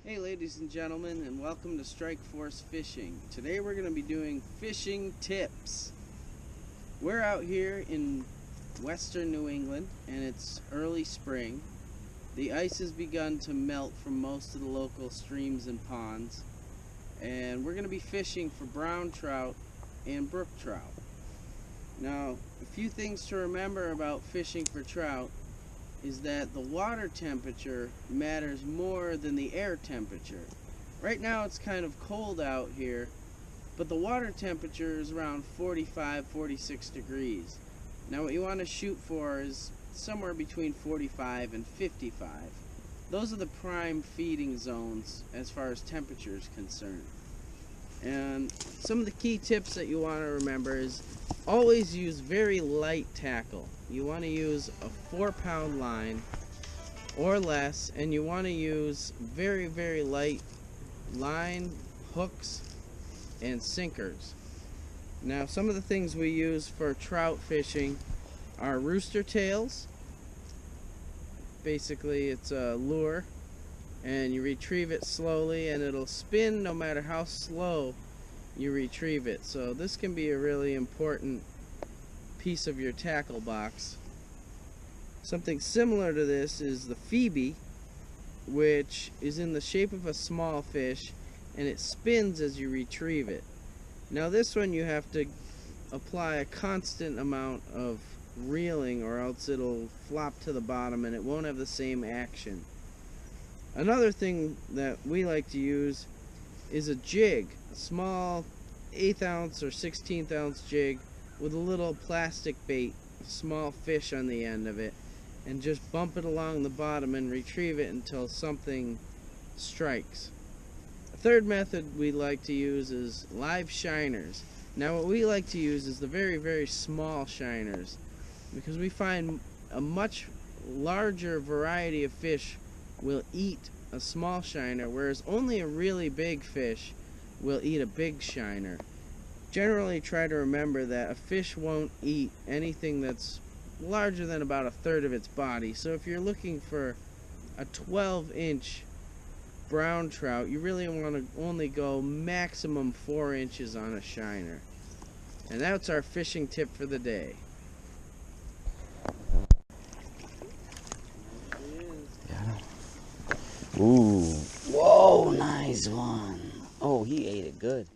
Hey ladies and gentlemen, and welcome to Strikeforce Fishing. Today we're going to be doing fishing tips. We're out here in western New England and it's early spring. The ice has begun to melt from most of the local streams and ponds, and we're going to be fishing for brown trout and brook trout. Now, a few things to remember about fishing for trout is that the water temperature matters more than the air temperature. Right now it's kind of cold out here, but the water temperature is around 45, 46 degrees. Now what you want to shoot for is somewhere between 45 and 55. Those are the prime feeding zones as far as temperature is concerned. And some of the key tips that you want to remember is always use very light tackle. You want to use a 4-pound line or less, and you want to use very, very light line, hooks, and sinkers. Now, some of the things we use for trout fishing are rooster tails. Basically, it's a lure, and you retrieve it slowly, and it'll spin no matter how slow you retrieve it. So this can be a really important piece of your tackle box. Something similar to this is the Phoebe, which is in the shape of a small fish, and it spins as you retrieve it. Now this one you have to apply a constant amount of reeling, or else it'll flop to the bottom and it won't have the same action. Another thing that we like to use is a jig, a small 1/8 ounce or 1/16 ounce jig with a little plastic bait, a small fish on the end of it, and just bump it along the bottom and retrieve it until something strikes. A third method we like to use is live shiners. Now what we like to use is the very, very small shiners, because we find a much larger variety of fish will eat a small shiner, whereas only a really big fish will eat a big shiner. Generally try to remember that a fish won't eat anything that's larger than about 1/3 of its body. So if you're looking for a 12-inch brown trout, you really want to only go maximum 4 inches on a shiner. And that's our fishing tip for the day. Ooh, whoa, nice one. Oh, he ate it good.